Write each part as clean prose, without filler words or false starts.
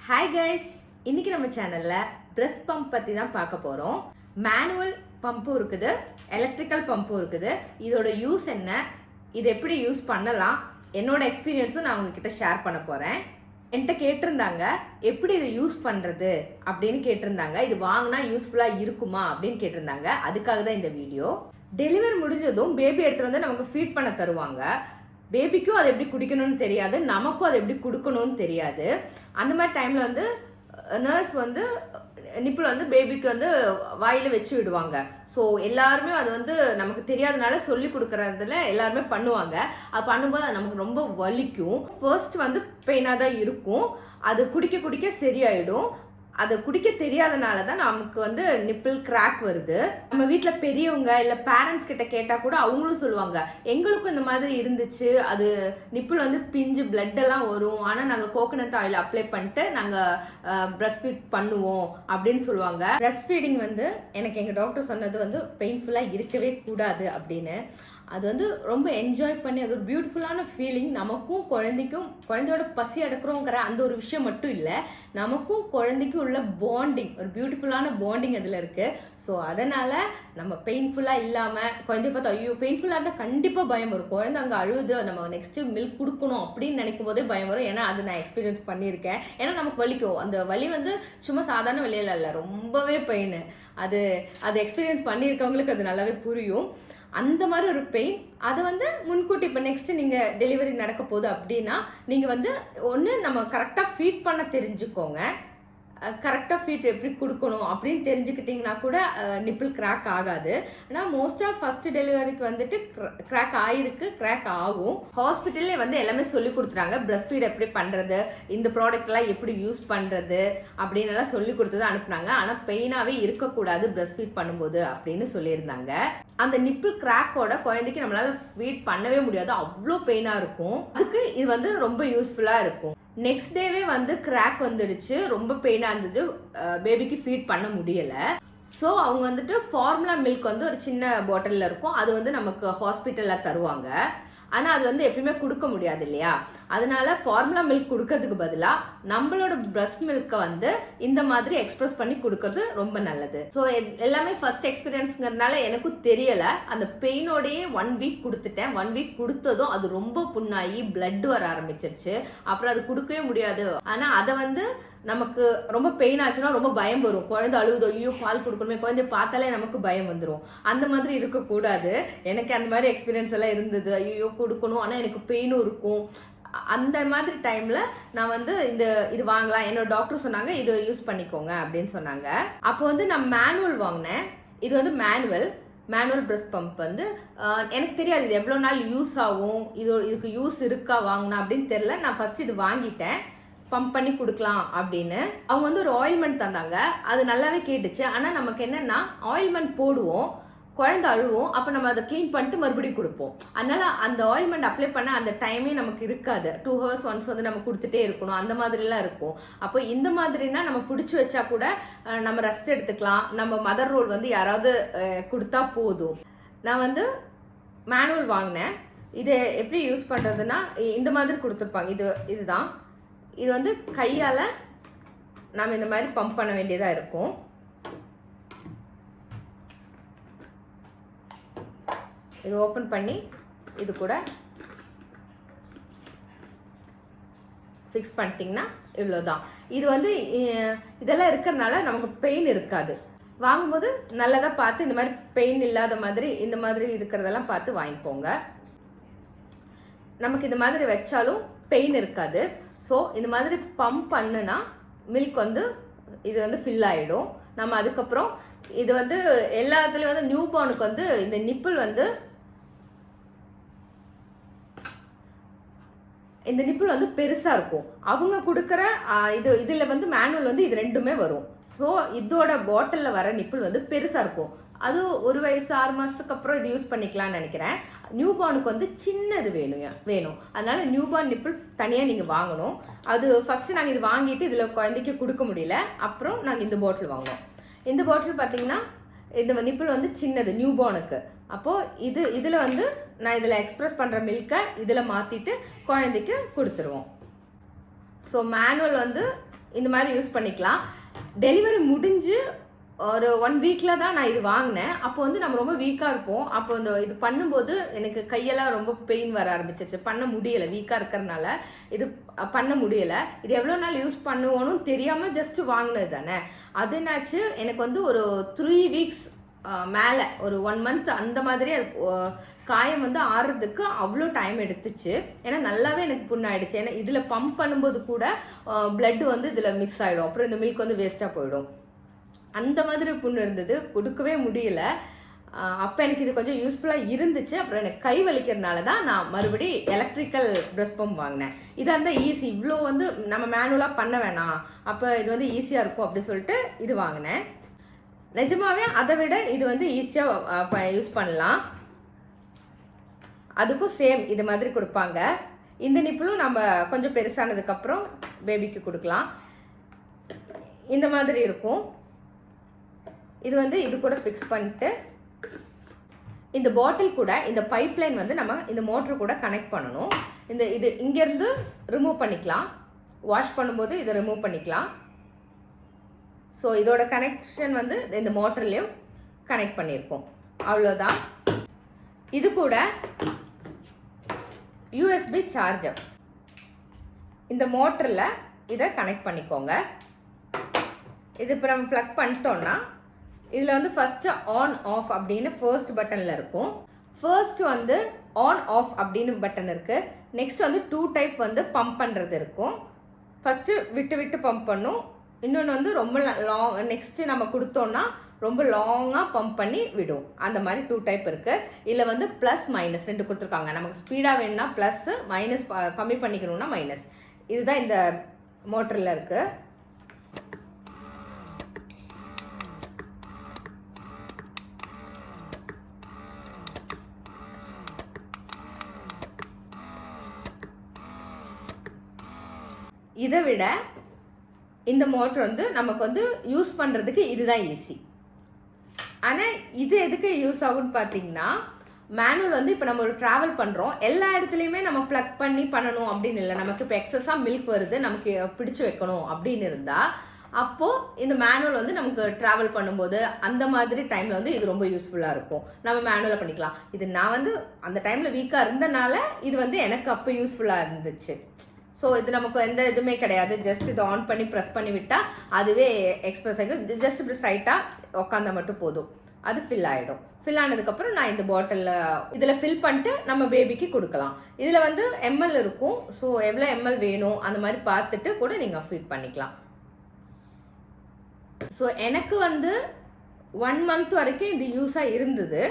Hi guys, இன்னைக்கு நம்ம சேனல்ல பிரஸ்ட் பம்ப் பத்தி தான் பார்க்க போறோம். மேனுவல் பம்பும் இருக்குது, எலக்ட்ரிக்கல் பம்பும் இருக்குது. இதோட யூஸ் என்ன, இது எப்படி யூஸ் பண்ணலாம், என்னோட எக்ஸ்பீரியன்ஸும் நான் உங்ககிட்ட ஷேர் பண்ண போறேன். என்கிட்ட கேட்டிருந்தாங்க எப்படி இதை யூஸ் பண்றது அப்படின்னு கேட்டிருந்தாங்க. இது வாங்கினா யூஸ்ஃபுல்லா இருக்குமா அப்படின்னு கேட்டிருந்தாங்க. அதுக்காக தான் இந்த வீடியோ. டெலிவரி முடிஞ்சதும் பேபி எடுத்துட்டு வந்து நமக்கு ஃபீட் பண்ண தருவாங்க. பேபிக்கும் அதை எப்படி குடிக்கணும்னு தெரியாது, நமக்கும் அதை எப்படி கொடுக்கணும்னு தெரியாது. அந்த மாதிரி டைமில் வந்து நர்ஸ் வந்து நிப்பிள் வந்து பேபிக்கு வந்து வாயில் வச்சு விடுவாங்க. ஸோ எல்லாருமே அது வந்து நமக்கு தெரியாதனால சொல்லி கொடுக்குறதுல எல்லாருமே பண்ணுவாங்க. அது பண்ணும்போது நமக்கு ரொம்ப வலிக்கும். ஃபர்ஸ்ட் வந்து பெயினாக தான் இருக்கும். அது குடிக்க குடிக்க சரியாயிடும். அதை குடிக்க தெரியாதனால தான் நமக்கு வந்து நிப்பிள் கிராக் வருது. நம்ம வீட்டில் பெரியவங்க இல்லை பேரண்ட்ஸ் கிட்ட கேட்டால் கூட அவங்களும் சொல்லுவாங்க, எங்களுக்கும் இந்த மாதிரி இருந்துச்சு, அது நிப்பிள் வந்து பிஞ்சு பிளட் எல்லாம் வரும், ஆனால் நாங்கள் கோகனட் ஆயில் அப்ளை பண்ணிட்டு நாங்கள் பிரஸ்ட் ஃபீட் பண்ணுவோம் அப்படின்னு சொல்லுவாங்க. பிரஸ்ட் ஃபீடிங் வந்து எனக்கு எங்கள் டாக்டர் சொன்னது வந்து பெயின்ஃபுல்லாக இருக்கவே கூடாது அப்படின்னு. அது வந்து ரொம்ப என்ஜாய் பண்ணி அது ஒரு பியூட்டிஃபுல்லான ஃபீலிங். நமக்கும் குழந்தைக்கும், குழந்தையோட பசி அடக்கிறோங்கிற அந்த ஒரு விஷயம் மட்டும் இல்லை, நமக்கும் குழந்தைக்கும் உள்ள பாண்டிங், ஒரு பியூட்டிஃபுல்லான பாண்டிங் அதில் இருக்குது. ஸோ அதனால் நம்ம பெயின்ஃபுல்லாக இல்லாமல் குழந்தைய பார்த்தா ஐயோ பெயின்ஃபுல்லாக இருந்தால் கண்டிப்பாக பயம் வரும். குழந்தை அங்கே அழுது நம்ம நெக்ஸ்ட்டு மில்க் கொடுக்கணும் அப்படின்னு நினைக்கும் போதே பயம் வரும். ஏன்னா அது நான் எக்ஸ்பீரியன்ஸ் பண்ணியிருக்கேன். ஏன்னா நமக்கு வலிக்கும். அந்த வலி வந்து சும்மா சாதாரண வலியில் இல்லை, ரொம்பவே பெயின். அது எக்ஸ்பீரியன்ஸ் பண்ணியிருக்கவங்களுக்கு அது நல்லாவே புரியும். அந்த மாதிரி ஒரு பெயின் அதை வந்து முன்கூட்டி இப்போ நெக்ஸ்ட்டு நீங்கள் டெலிவரி நடக்க போகுது அப்படின்னா நீங்கள் வந்து ஒன்று நம்ம கரெக்டாக ஃபீட் பண்ண தெரிஞ்சுக்கோங்க. கரெக்டாக ஃபீட் எப்படி கொடுக்கணும் அப்படின்னு தெரிஞ்சுக்கிட்டிங்கன்னா கூட நிப்பிள் கிராக் ஆகாது. ஆனால் மோஸ்ட்டாக ஃபஸ்ட்டு டெலிவரிக்கு வந்துட்டு கிராக் ஆகிருக்கு, கிராக் ஆகும். ஹாஸ்பிட்டல்லே வந்து எல்லாமே சொல்லி கொடுத்துறாங்க, பிரஸ்ட் ஃபீட் எப்படி பண்ணுறது, இந்த ப்ராடக்ட்லாம் எப்படி யூஸ் பண்ணுறது அப்படின்னு எல்லாம் சொல்லி கொடுத்து தான் அனுப்புனாங்க. ஆனால் பெயினாகவே இருக்கக்கூடாது பிரஸ்ட் ஃபீட் பண்ணும்போது அப்படின்னு சொல்லியிருந்தாங்க. அந்த நிப்பிள் கிராக்கோட குழந்தைக்கு நம்மளால ஃபீட் பண்ணவே முடியாது, அவ்வளோ பெயினாக இருக்கும். அதுக்கு இது வந்து ரொம்ப யூஸ்ஃபுல்லாக இருக்கும். நெக்ஸ்ட் டேவே வந்து கிராக் வந்துடுச்சு, ரொம்ப பெயினாக இருந்தது, பேபிக்கு ஃபீட் பண்ண முடியலை. ஸோ அவங்க வந்துட்டு ஃபார்முலா மில்க் வந்து ஒரு சின்ன பாட்டிலில் இருக்கும், அது வந்து நமக்கு ஹாஸ்பிட்டலில் தருவாங்க. ஆனால் அது வந்து எப்பயுமே கொடுக்க முடியாது இல்லையா, அதனால ஃபார்முலா மில்க் கொடுக்கறதுக்கு பதிலாக நம்மளோட பிரஸ்ட் மில்கை வந்து இந்த மாதிரி எக்ஸ்பிரஸ் பண்ணி கொடுக்கறது ரொம்ப நல்லது. ஸோ எல்லாமே ஃபர்ஸ்ட் எக்ஸ்பீரியன்ஸ்ங்கிறதுனால எனக்கும் தெரியலை. அந்த பெயினோடையே 1 வீக் கொடுத்துட்டேன். 1 வீக் கொடுத்ததும் அது ரொம்ப புண்ணாகி பிளட் வர ஆரம்பிச்சிருச்சு. அப்புறம் அது கொடுக்கவே முடியாது. ஆனால் அதை வந்து நமக்கு ரொம்ப பெயின் ஆச்சுன்னா ரொம்ப பயம் வரும். குழந்தை அழுகுதோ ஐயோ பால் கொடுக்கணுமே, குழந்தைய பார்த்தாலே நமக்கு பயம் வந்துடும். அந்த மாதிரி இருக்கக்கூடாது. எனக்கு அந்த மாதிரி எக்ஸ்பீரியன்ஸ் எல்லாம் இருந்தது. ஐயோ கொடுக்கணும் ஆனால் எனக்கு பெயினும் இருக்கும். அந்த மாதிரி டைமில் நான் வந்து இது வாங்கலாம், என்னோட டாக்டர் சொன்னாங்க இது யூஸ் பண்ணிக்கோங்க அப்படின்னு சொன்னாங்க. அப்போ வந்து நான் மேனுவல் வாங்கினேன். இது வந்து மேனுவல் பிரஸ்ட் பம்ப் வந்து எனக்கு தெரியாது இது எவ்வளோ நாள் யூஸ் ஆகும், இதுக்கு யூஸ் இருக்கா வாங்கினா அப்படின்னு தெரியல. நான் ஃபர்ஸ்ட் இது வாங்கிட்டேன், பம்ப் பண்ணி கொடுக்கலாம் அப்படின்னு. அவங்க வந்து ஒரு ஆயில்மெண்ட் தந்தாங்க, அது நல்லாவே கேட்டுச்சு. ஆனால் நமக்கு என்னென்னா ஆயில்மெண்ட் போடுவோம், குழந்தை அழுவோம், அப்போ நம்ம அதை க்ளீன் பண்ணிட்டு மறுபடியும் கொடுப்போம். அதனால அந்த ஆயில்மெண்ட் அப்ளை பண்ண அந்த டைமே நமக்கு இருக்காது. 2 hours ஒன்ஸ் வந்து நம்ம கொடுத்துட்டே இருக்கணும், அந்த மாதிரிலாம் இருக்கும். அப்போ இந்த மாதிரினா நம்ம பிடிச்சி வச்சா கூட நம்ம ரெஸ்ட் எடுத்துக்கலாம். நம்ம மதர் ரோல் வந்து யாராவது கொடுத்தா போதும். நான் வந்து மேனுவல் வாங்கினேன். இதை எப்படி யூஸ் பண்ணுறதுன்னா இந்த மாதிரி கொடுத்துருப்பாங்க. இதுதான் இது வந்து கையால் நாம் இந்த மாதிரி பம்ப் பண்ண வேண்டியதாக இருக்கும். இது ஓப்பன் பண்ணி இது கூட ஃபிக்ஸ் பண்ணிட்டிங்கன்னா இவ்வளோதான். இது வந்து இதெல்லாம் இருக்கிறதுனால நமக்கு பெயின் இருக்காது. வாங்கும்போது நல்லதாக பார்த்து இந்த மாதிரி பெயின் இல்லாத மாதிரி இந்த மாதிரி இருக்கிறதெல்லாம் பார்த்து வாங்கிக்கோங்க. நமக்கு இந்த மாதிரி வச்சாலும் பெயின் இருக்காது. ஸோ இந்த மாதிரி பம்ப் பண்ணுனா மில்க் வந்து இது வந்து ஃபில் ஆகிடும். நம்ம அதுக்கப்புறம் இது வந்து எல்லாத்துலேயும் வந்து நியூ பார்னுக்கு வந்து இந்த நிப்பிள் வந்து பெருசாக இருக்கும். அவங்க கொடுக்குற இதில் வந்து மேனுவல் வந்து இது ரெண்டுமே வரும். ஸோ இதோட பாட்டிலில் வர நிப்பிள் வந்து பெருசாக இருக்கும். அது 1 வயசு 6 மாதத்துக்கு அப்புறம் இது யூஸ் பண்ணிக்கலாம்னு நினைக்கிறேன். நியூ பார்னுக்கு வந்து சின்னது வேணும். அதனால நியூ பார்ன் நிப்பிள் தனியாக நீங்கள் வாங்கணும். அது ஃபஸ்ட்டு நாங்கள் இது வாங்கிட்டு இதில் குழந்தைக்கு கொடுக்க முடியல, அப்புறம் நாங்கள் இந்த பாட்டில் வாங்கினோம். இந்த பாட்டில் பார்த்தீங்கன்னா இந்த நிப்பிள் வந்து சின்னது நியூ பார்னுக்கு. அப்போது இதில் வந்து நான் இதில் எக்ஸ்பிரஸ் பண்ணுற மில்கை இதில் மாற்றிட்டு குழந்தைக்கு கொடுத்துருவோம். ஸோ மேனுவல் வந்து இந்த மாதிரி யூஸ் பண்ணிக்கலாம். டெலிவரி முடிஞ்சு ஒரு 1 வீக்கில் தான் நான் இது வாங்கினேன். அப்போ வந்து நம்ம ரொம்ப வீக்காக இருப்போம். அப்போ இந்த இது பண்ணும்போது எனக்கு கையெல்லாம் ரொம்ப பெயின் வர ஆரம்பிச்சிருச்சு. பண்ண முடியலை, வீக்காக இருக்கிறதுனால இது பண்ண முடியலை. இது எவ்வளோ நாள் யூஸ் பண்ணுவோன்னு தெரியாமல் ஜஸ்ட்டு வாங்கினது தானே. அது என்னாச்சு, எனக்கு வந்து ஒரு 3 வீக்ஸ் மேலே ஒரு 1 மந்த் அந்த மாதிரி காயம் வந்து ஆறுறதுக்கு அவ்வளோ டைம் எடுத்துச்சு. ஏன்னா நல்லாவே எனக்கு புண்ணாயிடுச்சு. ஏன்னா இதில் பம்ப் பண்ணும்போது கூட பிளட் வந்து இதில் மிக்ஸ் ஆகிடும். அப்புறம் இந்த மில்க் வந்து வேஸ்ட்டாக போயிடும். அந்த மாதிரி புண்ணு இருந்தது, கொடுக்கவே முடியல. அப்போ எனக்கு இது கொஞ்சம் யூஸ்ஃபுல்லாக இருந்துச்சு. அப்புறம் எனக்கு கை வலிக்கிறதுனால தான் நான் மறுபடி எலக்ட்ரிக்கல் ப்ரெஸ் பம்ப் வாங்கினேன். இதாக இருந்தால் ஈஸி, இவ்வளோ வந்து நம்ம மேனுவலாக பண்ண வேணாம், அப்போ இது வந்து ஈஸியாக இருக்கும் அப்படி சொல்லிட்டு இது வாங்கினேன். நிஜமாவே அதை விட இது வந்து ஈஸியாக யூஸ் பண்ணலாம். அதுக்கும் சேம் இது மாதிரி கொடுப்பாங்க. இந்த நிப்பிளும் நம்ம கொஞ்சம் பெருசானதுக்கப்புறம் பேபிக்கு கொடுக்கலாம். இந்த மாதிரி இருக்கும். இது வந்து இது கூட ஃபிக்ஸ் பண்ணிட்டு இந்த பாட்டில் கூட இந்த பைப்லைன் வந்து நம்ம இந்த மோட்ரு கூட கனெக்ட் பண்ணணும். இது இங்கேருந்து ரிமூவ் பண்ணிக்கலாம். வாஷ் பண்ணும்போது இதை ரிமூவ் பண்ணிக்கலாம். ஸோ இதோட கனெக்ஷன் வந்து இந்த மோட்டர்லேயும் கனெக்ட் பண்ணியிருக்கோம். அவ்வளோதான். இது கூட யூஎஸ்பி சார்ஜர் இந்த மோட்டரில் இதை கனெக்ட் பண்ணிக்கோங்க. இது இப்போ நம்ம ப்ளக் பண்ணிட்டோன்னா இதில் வந்து ஃபஸ்ட்டு ஆன் ஆஃப் அப்படின்னு ஃபர்ஸ்ட் பட்டனில் இருக்கும். ஃபர்ஸ்ட் வந்து ஆன் ஆஃப் அப்படின்னு பட்டன் இருக்குது. நெக்ஸ்ட் வந்து 2 டைப் வந்து பம்ப் பண்ணுறது இருக்கும். ஃபஸ்ட்டு விட்டு விட்டு பம்ப் பண்ணும். இன்னொன்று வந்து ரொம்ப லாங், நெக்ஸ்ட்டு நம்ம கொடுத்தோன்னா ரொம்ப லாங்காக பம்ப் பண்ணி விடும். அந்த மாதிரி 2 டைப் இருக்குது. இதில் வந்து ப்ளஸ் மைனஸ் 2 கொடுத்துருக்காங்க. நமக்கு ஸ்பீடாக வேணும்னா ப்ளஸ்ஸு, மைனஸ் கம்மி பண்ணிக்கணும்னா மைனஸ். இதுதான் இந்த மோட்டரில் இருக்குது. இதை விட இந்த மோட்டர் வந்து நமக்கு வந்து யூஸ் பண்ணுறதுக்கு இதுதான் ஈஸி. ஆனால் இது எதுக்கு யூஸ் ஆகும்னு பார்த்தீங்கன்னா, மேனுவல் வந்து இப்போ நம்ம ஒரு ட்ராவல் பண்ணுறோம், எல்லா இடத்துலையுமே நம்ம ப்ளக் பண்ணி பண்ணணும் அப்படின்னு இல்லை. நமக்கு இப்போ எக்ஸஸாக மில்க் வருது, நமக்கு பிடிச்சு வைக்கணும் அப்படின்னு இருந்தால் அப்போது இந்த மேனுவல் வந்து நமக்கு ட்ராவல் பண்ணும்போது அந்த மாதிரி டைமில் வந்து இது ரொம்ப யூஸ்ஃபுல்லாக இருக்கும். நம்ம மேனுவலாக பண்ணிக்கலாம். இது நான் வந்து அந்த டைமில் வீக்காக இருந்தனால இது வந்து எனக்கு அப்போ யூஸ்ஃபுல்லாக இருந்துச்சு. ஸோ இது நமக்கு எந்த இதுவுமே கிடையாது. ஜஸ்ட் இதை ஆன் பண்ணி ப்ரெஸ் பண்ணி விட்டால் அதுவே எக்ஸ்பிரஸ் ஆகிடும். ஜஸ்ட் இப்படி ஸ்ட்ரைட்டாக உட்காந்தா மட்டும் போதும், அது ஃபில் ஆகிடும். ஃபில் ஆனதுக்கப்புறம் நான் இந்த பாட்டிலில் இதில் ஃபில் பண்ணிட்டு நம்ம பேபிக்கு கொடுக்கலாம். இதில் வந்து எம்எல் இருக்கும். ஸோ எவ்வளோ எம்எல் வேணும் அந்த மாதிரி பார்த்துட்டு கூட நீங்கள் ஃபீட் பண்ணிக்கலாம். ஸோ எனக்கு வந்து 1 மந்த் வரைக்கும் இது யூஸாக இருந்தது.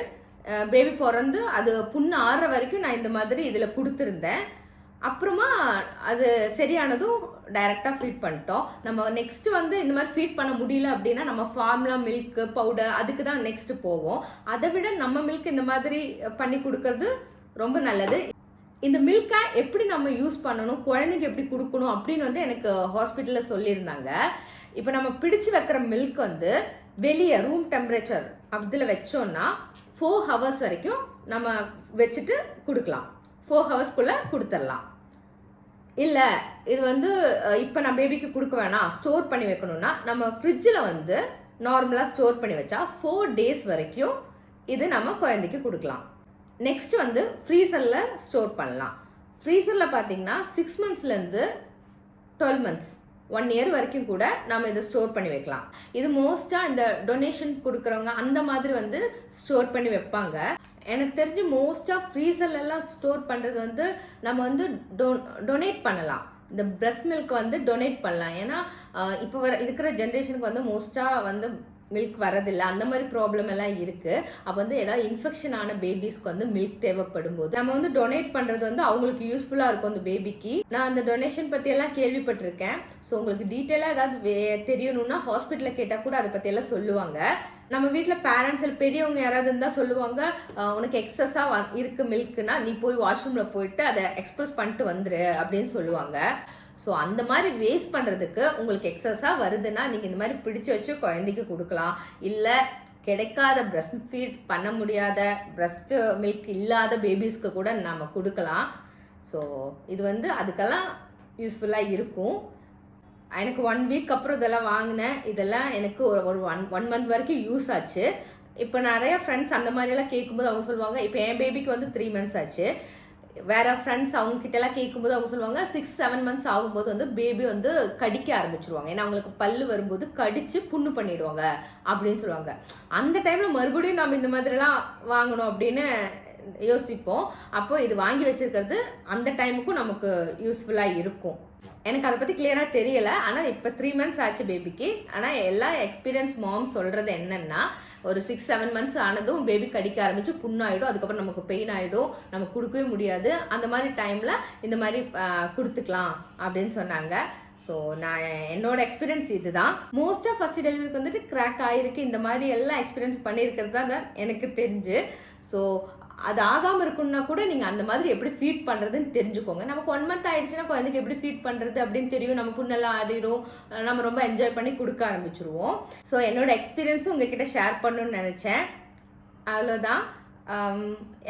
பேபி பிறந்து அது புண்ணு ஆறுற வரைக்கும் நான் இந்த மாதிரி இதில் கொடுத்துருந்தேன். அப்புறமா அது சரியானதும் டைரெக்டாக ஃபீட் பண்ணிட்டோம். நம்ம நெக்ஸ்ட்டு வந்து இந்த மாதிரி ஃபீட் பண்ண முடியல அப்படின்னா நம்ம ஃபார்முலா மில்க்கு பவுடர் அதுக்கு தான் நெக்ஸ்ட்டு போவோம். அதை விட நம்ம மில்க் இந்த மாதிரி பண்ணி கொடுக்கறது ரொம்ப நல்லது. இந்த மில்கை எப்படி நம்ம யூஸ் பண்ணணும், குழந்தைக்கு எப்படி கொடுக்கணும் அப்படின்னு வந்து எனக்கு ஹாஸ்பிட்டலில் சொல்லியிருந்தாங்க. இப்போ நம்ம பிடிச்சு வைக்கிற மில்க் வந்து வெளியே ரூம் டெம்பரேச்சர் அதில் வச்சோன்னா 4 ஹவர்ஸ் வரைக்கும் நம்ம வச்சுட்டு கொடுக்கலாம். 4 ஹவர்ஸ்க்குள்ளே கொடுத்துடலாம். இல்லை இது வந்து இப்போ நான் பேபிக்கு கொடுக்க வேணாம், ஸ்டோர் பண்ணி வைக்கணும்னா நம்ம ஃப்ரிட்ஜில் வந்து நார்மலாக ஸ்டோர் பண்ணி வச்சா 4 டேஸ் வரைக்கும் இது நம்ம குழந்தைக்கு கொடுக்கலாம். நெக்ஸ்ட் வந்து ஃப்ரீசரில் ஸ்டோர் பண்ணலாம். ஃப்ரீசரில் பார்த்தீங்கன்னா 6 மந்த்ஸ்லேருந்து 12 மந்த்ஸ் 1 இயர் வரைக்கும் கூட நம்ம இதை ஸ்டோர் பண்ணி வைக்கலாம். இது மோஸ்ட்டாக இந்த டொனேஷன் கொடுக்குறவங்க அந்த மாதிரி வந்து ஸ்டோர் பண்ணி வைப்பாங்க. எனக்கு தெரிஞ்சு மோஸ்ட்டாக ஃப்ரீசர்லாம் ஸ்டோர் பண்ணுறது வந்து நம்ம வந்து டொனேட் பண்ணலாம். இந்த பிரெஸ்ட் மில்க் வந்து டொனேட் பண்ணலாம். ஏன்னா இப்போ இருக்கிற ஜென்ரேஷனுக்கு வந்து மோஸ்ட்டாக வந்து மில்க் வரதில்லை, அந்த மாதிரி ப்ராப்ளம் எல்லாம் இருக்குது. அப்போ வந்து ஏதாவது இன்ஃபெக்ஷன் ஆன பேபிஸ்க்கு வந்து மில்க் தேவைப்படும் போது நம்ம வந்து டொனேட் பண்ணுறது வந்து அவங்களுக்கு யூஸ்ஃபுல்லாக இருக்கும் அந்த பேபிக்கு. நான் அந்த டொனேஷன் பற்றியெல்லாம் கேள்விப்பட்டிருக்கேன். ஸோ உங்களுக்கு டீட்டெயிலாக ஏதாவது தெரியணும்னா ஹாஸ்பிட்டலில் கேட்டால் கூட அதை பற்றியெல்லாம் சொல்லுவாங்க. நம்ம வீட்டில் பேரண்ட்ஸில் பெரியவங்க யாராவது இருந்தால் சொல்லுவாங்க, உனக்கு எக்ஸஸாக இருக்குது மில்க்குன்னா நீ போய் வாஷ்ரூமில் போயிட்டு அதை எக்ஸ்பிரஸ் பண்ணிட்டு வந்துரு அப்படின்னு சொல்லுவாங்க. ஸோ அந்த மாதிரி வேஸ்ட் பண்ணுறதுக்கு உங்களுக்கு எக்ஸஸாக வருதுன்னா நீங்கள் இந்த மாதிரி பிடிச்சி வச்சு குழந்தைக்கு கொடுக்கலாம். இல்லை கிடைக்காத பிரெஸ்ட் ஃபீட் பண்ண முடியாத பிரெஸ்ட் மில்க் இல்லாத பேபிஸ்க்கு கூட நம்ம கொடுக்கலாம். ஸோ இது வந்து அதுக்கெல்லாம் யூஸ்ஃபுல்லாக இருக்கும். எனக்கு 1 வீக் அப்புறம் இதெல்லாம் வாங்கினேன். இதெல்லாம் எனக்கு ஒரு 1 மந்த் வரைக்கும் யூஸ் ஆச்சு. இப்போ நிறைய ஃப்ரெண்ட்ஸ் அந்த மாதிரியெல்லாம் கேட்கும்போது அவங்க சொல்லுவாங்க, இப்போ என் பேபிக்கு வந்து 3 மந்த்ஸ் ஆச்சு. வேற ஃப்ரெண்ட்ஸ் அவங்க கிட்டலாம் கேட்கும்போது அவங்க சொல்லுவாங்க 6-7 மந்த்ஸ் ஆகும்போது வந்து பேபி வந்து கடிக்க ஆரம்பிச்சிருவாங்க. ஏன்னா அவங்களுக்கு பல்லு வரும்போது கடிச்சு புண்ணு பண்ணிடுவாங்க அப்படின்னு சொல்லுவாங்க. அந்த டைம்ல மறுபடியும் நம்ம இந்த மாதிரிலாம் வாங்கணும் அப்படின்னு யோசிப்போம். அப்போ இது வாங்கி வச்சிருக்கிறது அந்த டைமுக்கும் நமக்கு யூஸ்ஃபுல்லாக இருக்கும். எனக்கு அதை பற்றி கிளியராக தெரியலை. ஆனால் இப்போ 3 மந்த்ஸ் ஆச்சு பேபிக்கு. ஆனால் எல்லா எக்ஸ்பீரியன்ஸ் மாம் சொல்கிறது என்னென்னா, ஒரு 6-7 மந்த்ஸ் ஆனதும் பேபி கடிக்க ஆரம்பிச்சு புண்ணாயிடும். அதுக்கப்புறம் நமக்கு பெயின் ஆகிடும், நம்ம கொடுக்கவே முடியாது. அந்த மாதிரி டைமில் இந்த மாதிரி கொடுத்துக்கலாம் அப்படின்னு சொன்னாங்க. ஸோ நான் என்னோட எக்ஸ்பீரியன்ஸ் இதுதான். மோஸ்ட்டாக ஃபர்ஸ்ட் டெலிவரிக்கு வந்துட்டு கிராக் ஆகிருக்கு. இந்த மாதிரி எல்லாம் எக்ஸ்பீரியன்ஸ் பண்ணியிருக்கிறது தான் எனக்கு தெரிஞ்சு. ஸோ அது ஆகாமல் இருக்குன்னா கூட நீங்கள் அந்த மாதிரி எப்படி ஃபீட் பண்ணுறதுன்னு தெரிஞ்சுக்கோங்க. நமக்கு 1 மந்த் ஆயிடுச்சுன்னா குழந்தைக்கு எப்படி ஃபீட் பண்ணுறது அப்படின்னு தெரியும். நம்ம புண்ணெல்லாம் ஆடிடும், நம்ம ரொம்ப என்ஜாய் பண்ணி கொடுக்க ஆரம்பிச்சிருவோம். ஸோ என்னோட எக்ஸ்பீரியன்ஸும் உங்ககிட்ட ஷேர் பண்ணணும்னு நினச்சேன். அவ்வளோதான்.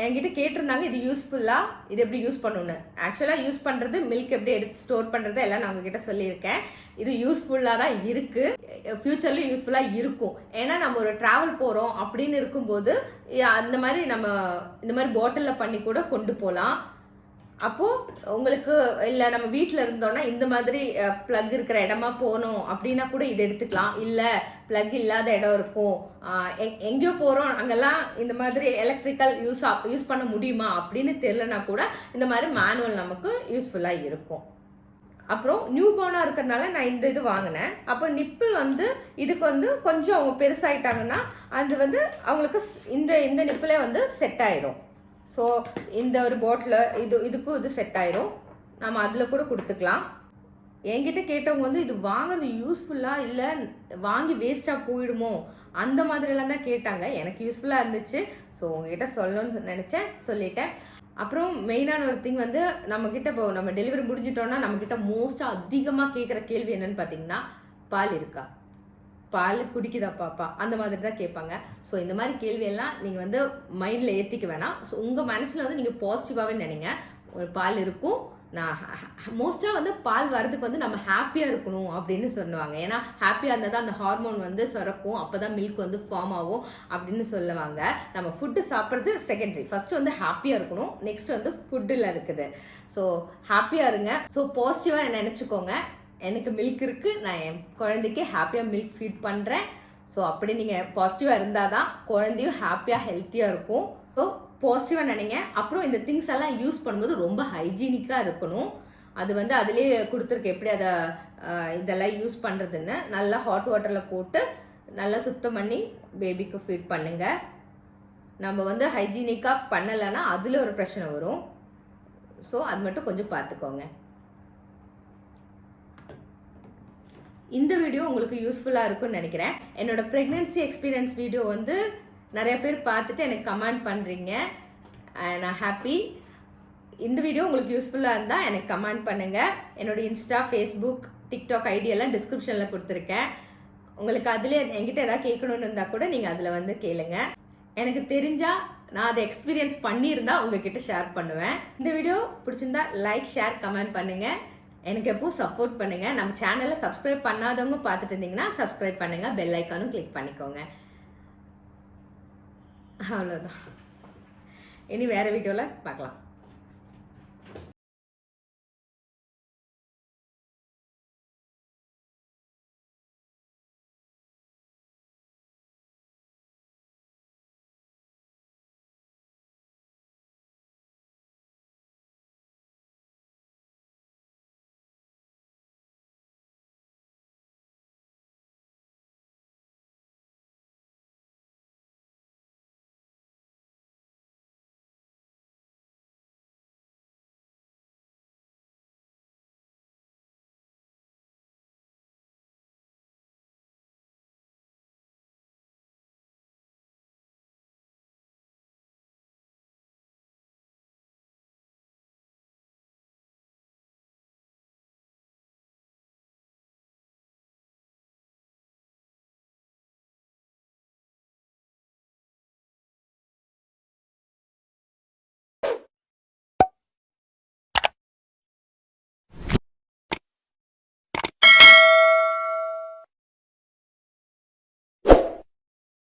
என்கிட்ட கேட்டிருந்தாங்க இது யூஸ்ஃபுல்லாக, இது எப்படி யூஸ் பண்ணணுன்னு. ஆக்சுவலாக யூஸ் பண்ணுறது, மில்க் எப்படி எடுத்து ஸ்டோர் பண்ணுறது எல்லாம் நான் உங்ககிட்ட சொல்லியிருக்கேன். இது யூஸ்ஃபுல்லாக தான் இருக்குது, ஃப்யூச்சர்லேயும் யூஸ்ஃபுல்லாக இருக்கும். ஏன்னா நம்ம ஒரு ட்ராவல் போகிறோம் அப்படின்னு இருக்கும்போது அந்த மாதிரி நம்ம இந்த மாதிரி பாட்டிலில் பண்ணி கூட கொண்டு போகலாம். அப்போது உங்களுக்கு இல்லை நம்ம வீட்டில் இருந்தோன்னா இந்த மாதிரி ப்ளக் இருக்கிற இடமா போகணும் அப்படின்னா கூட இது எடுத்துக்கலாம். இல்லை ப்ளக் இல்லாத இடம் இருக்கும், எங்கேயோ போகிறோம், அங்கெல்லாம் இந்த மாதிரி எலக்ட்ரிக்கல் யூஸ் பண்ண முடியுமா அப்படின்னு தெரிலனா கூட இந்த மாதிரி மேனுவல் நமக்கு யூஸ்ஃபுல்லாக இருக்கும். அப்புறம் நியூ பார்னாக இருக்கிறதுனால நான் இந்த இது வாங்கினேன். அப்போ நிப்பிள் வந்து இதுக்கு வந்து கொஞ்சம் அவங்க பெருசாயிட்டாங்கன்னா அது வந்து அவங்களுக்கு இந்த நிப்பிளே வந்து செட் ஆயிரும். ஸோ இந்த ஒரு பாட்டில் இதுக்கும் இது செட் ஆயிரும். நம்ம அதில் கூட கொடுத்துக்கலாம். என்கிட்ட கேட்டவங்க வந்து இது வாங்குறது யூஸ்ஃபுல்லாக இல்லை வாங்கி வேஸ்ட்டாக போயிடுமோ அந்த மாதிரிலாம் தான் கேட்டாங்க. எனக்கு யூஸ்ஃபுல்லாக இருந்துச்சு. ஸோ உங்ககிட்ட சொல்லணும்னு நினச்சேன், சொல்லிட்டேன். அப்புறம் மெயினான ஒரு திங் வந்து நம்மக்கிட்ட இப்போ நம்ம டெலிவரி முடிஞ்சிட்டோன்னா நம்மக்கிட்ட மோஸ்ட்டாக அதிகமாக கேட்குற கேள்வி என்னன்னு பார்த்தீங்கன்னா, பால் இருக்கா, பால் குடிக்குதா பாப்பா, அந்த மாதிரி தான் கேட்பாங்க. ஸோ இந்த மாதிரி கேள்வியெல்லாம் நீங்கள் வந்து மைண்டில் ஏற்றிக்க வேணாம். ஸோ உங்கள் மனசில் வந்து நீங்கள் பாசிட்டிவாகவே நினைங்க. பால் இருக்கும். நான் மோஸ்ட்டாக வந்து பால் வரதுக்கு வந்து நம்ம ஹாப்பியாக இருக்கணும் அப்படின்னு சொல்லுவாங்க. ஏன்னா ஹாப்பியாக இருந்தால் தான் அந்த ஹார்மோன் வந்து சுரக்கும், அப்போ தான் மில்க் வந்து ஃபார்ம் ஆகும் அப்படின்னு சொல்லுவாங்க. நம்ம ஃபுட்டு சாப்பிட்றது செகண்டரி, ஃபஸ்ட்டு வந்து ஹாப்பியாக இருக்கணும், நெக்ஸ்ட் வந்து ஃபுட்டில் இருக்குது. ஸோ ஹாப்பியாக இருங்க. ஸோ பாசிட்டிவாக நினச்சிக்கோங்க. எனக்கு மில்க் இருக்குது, நான் என் குழந்தைக்கு ஹாப்பியாக மில்க் ஃபீட் பண்ணுறேன். ஸோ அப்படி நீங்கள் பாசிட்டிவாக இருந்தால் தான் குழந்தையும் ஹாப்பியாக ஹெல்த்தியாக இருக்கும். ஸோ பாசிட்டிவாக நினைங்க. அப்புறம் இந்த திங்ஸ் எல்லாம் யூஸ் பண்ணும்போது ரொம்ப ஹைஜீனிக்காக இருக்கணும். அது வந்து அதுலேயே கொடுத்துருக்கு எப்படி அதை இதெல்லாம் யூஸ் பண்ணுறதுன்னு. நல்லா ஹாட் வாட்டரில் போட்டு நல்லா சுத்தம் பண்ணி பேபிக்கு ஃபீட் பண்ணுங்கள். நம்ம வந்து ஹைஜீனிக்காக பண்ணலைன்னா அதில் ஒரு பிரச்சனை வரும். ஸோ அது மட்டும் கொஞ்சம் பார்த்துக்கோங்க. இந்த வீடியோ உங்களுக்கு யூஸ்ஃபுல்லாக இருக்கும்னு நினைக்கிறேன். என்னோட ப்ரெக்னென்சி எக்ஸ்பீரியன்ஸ் வீடியோ வந்து நிறைய பேர் பார்த்துட்டு எனக்கு கமெண்ட் பண்ணுறீங்க. நான் ஹாப்பி. இந்த வீடியோ உங்களுக்கு யூஸ்ஃபுல்லாக இருந்தால் எனக்கு கமெண்ட் பண்ணுங்கள். என்னோட இன்ஸ்டா, ஃபேஸ்புக், டிக்டாக் ஐடியெல்லாம் டிஸ்கிரிப்ஷனில் கொடுத்துருக்கேன். உங்களுக்கு அதில் என்கிட்ட எதாவது கேட்கணுன்னு இருந்தால் கூட நீங்கள் அதில் வந்து கேளுங்க. எனக்கு தெரிஞ்சால் நான் அதை எக்ஸ்பீரியன்ஸ் பண்ணியிருந்தா உங்ககிட்ட ஷேர் பண்ணுவேன். இந்த வீடியோ பிடிச்சிருந்தா லைக், ஷேர், கமெண்ட் பண்ணுங்கள். எனக்கு எப்பவும் சப்போர்ட் பண்ணுங்கள். நம்ம சேனலை சப்ஸ்கிரைப் பண்ணாதவங்க பார்த்துட்டு இருந்தீங்கன்னா சப்ஸ்கிரைப் பண்ணுங்கள், பெல் ஐக்கானும் கிளிக் பண்ணிக்கோங்க. அவ்வளோதான். இனி வேறு வீடியோவில் பார்க்கலாம்.